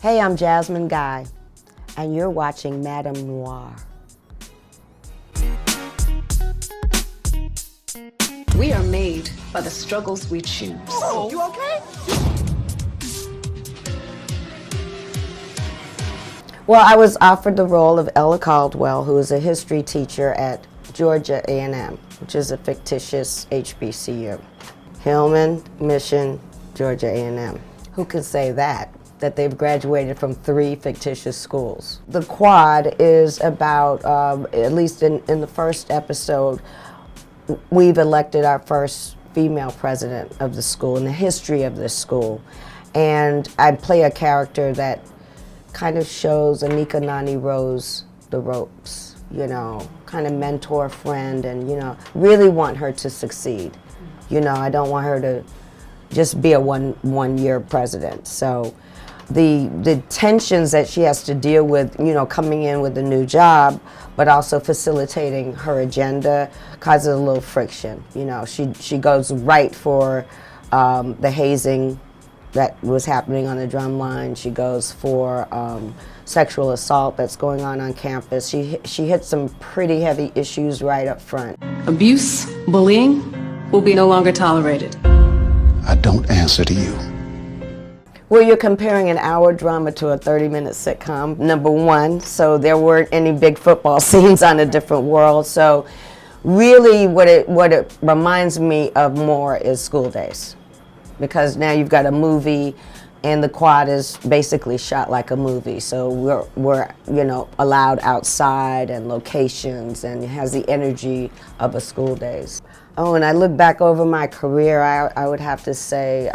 Hey, I'm Jasmine Guy, and you're watching MadameNoire. We are made by the struggles we choose. Oh, you okay? Well, I was offered the role of Ella Caldwell, who is a history teacher at Georgia A&M, which is a fictitious HBCU. Hillman, Mission, Georgia A&M. Who can say that they've graduated from 3 fictitious schools? The quad is about, at least in the first episode, we've elected our first female president of the school in the history of this school. And I play a character that kind of shows Anika Nani Rose the ropes, you know, kind of mentor, friend, and, you know, really want her to succeed. You know, I don't want her to just be a one-year president. So the tensions that she has to deal with, you know, coming in with a new job, but also facilitating her agenda causes a little friction. You know, she goes right for the hazing that was happening on the drum line. She goes for sexual assault that's going on campus. She hit some pretty heavy issues right up front. Abuse, bullying will be no longer tolerated. I don't answer to you. Well, you're comparing an hour drama to a 30-minute sitcom, number one, so there weren't any big football scenes on A Different World. So really what it reminds me of more is School Days, because now you've got a movie and the quad is basically shot like a movie. So we're you know, allowed outside and locations, and it has the energy of a School Days. Oh, and I look back over my career, I would have to say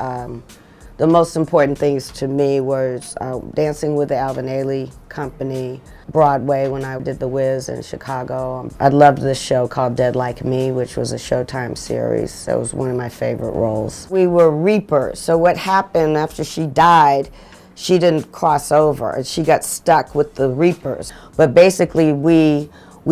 the most important things to me was dancing with the Alvin Ailey Company, Broadway when I did The Wiz in Chicago. I loved this show called Dead Like Me, which was a Showtime series. That was one of my favorite roles. We were reapers, so what happened after she died, she didn't cross over. She got stuck with the reapers. But basically we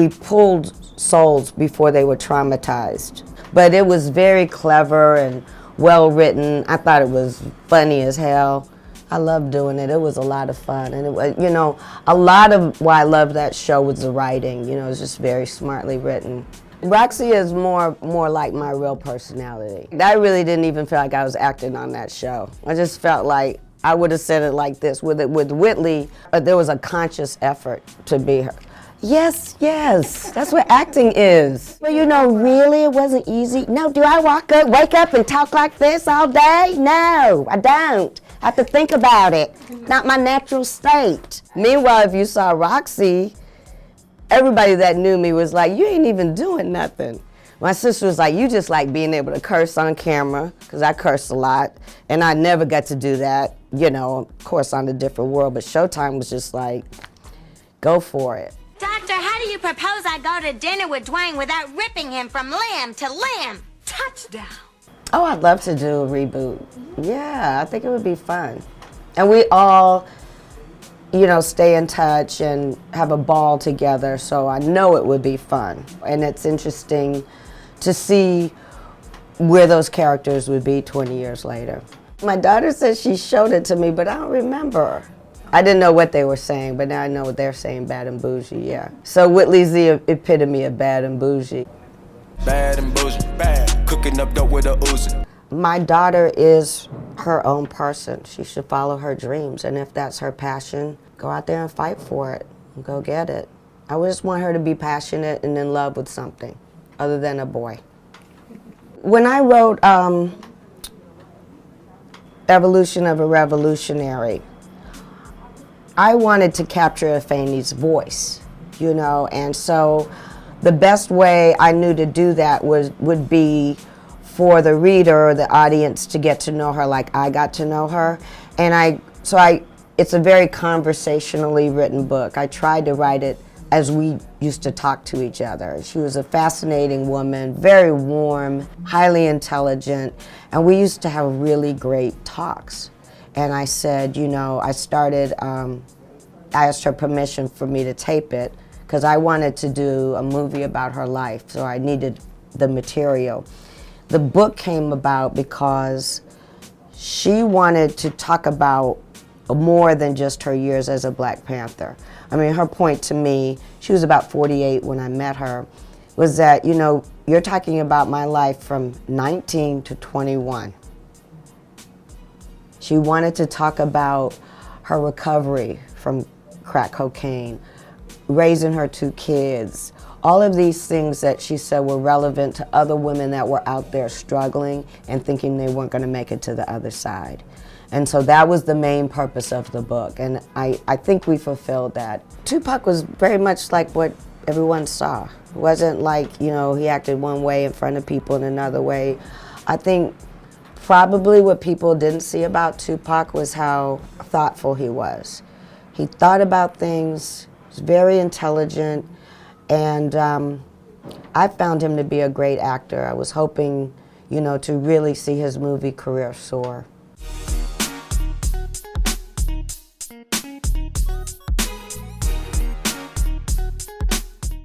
pulled souls before they were traumatized. But it was very clever and well written. I thought it was funny as hell. I loved doing it. It was a lot of fun. And it was, you know, a lot of why I loved that show was the writing. You know, it was just very smartly written. Roxy is more like my real personality. I really didn't even feel like I was acting on that show. I just felt like I would have said it like this. With Whitley, there was a conscious effort to be her. Yes, that's what acting is. But you know, really, it wasn't easy. No, do I wake up and talk like this all day? No, I don't. I have to think about it. Not my natural state. Meanwhile, if you saw Roxy, everybody that knew me was like, you ain't even doing nothing. My sister was like, you just like being able to curse on camera, because I curse a lot, and I never got to do that, you know, of course on A Different World, but Showtime was just like, go for it. Doctor, how do you propose I go to dinner with Dwayne without ripping him from limb to limb? Touchdown. Oh, I'd love to do a reboot. Yeah, I think it would be fun. And we all, you know, stay in touch and have a ball together, so I know it would be fun. And it's interesting to see where those characters would be 20 years later. My daughter said she showed it to me, but I don't remember. I didn't know what they were saying, but now I know what they're saying, bad and bougie, yeah. So Whitley's the epitome of bad and bougie. Bad and bougie, bad. Cooking up dope with a Uzi. My daughter is her own person. She should follow her dreams, and if that's her passion, go out there and fight for it, and go get it. I just want her to be passionate and in love with something, other than a boy. When I wrote Evolution of a Revolutionary, I wanted to capture Afeni's voice, you know, and so the best way I knew to do that would be for the reader or the audience to get to know her like I got to know her. And it's a very conversationally written book. I tried to write it as we used to talk to each other. She was a fascinating woman, very warm, highly intelligent, and we used to have really great talks. And I said, you know, I asked her permission for me to tape it because I wanted to do a movie about her life, so I needed the material. The book came about because she wanted to talk about more than just her years as a Black Panther. I mean, her point to me, she was about 48 when I met her, was that, you know, you're talking about my life from 19 to 21. She wanted to talk about her recovery from crack cocaine, raising her 2 kids, all of these things that she said were relevant to other women that were out there struggling and thinking they weren't going to make it to the other side. And so that was the main purpose of the book, and I think we fulfilled that. Tupac was very much like what everyone saw. It wasn't like, you know, he acted one way in front of people and another way. I think probably what people didn't see about Tupac was how thoughtful he was. He thought about things, was very intelligent, and I found him to be a great actor. I was hoping, you know, to really see his movie career soar.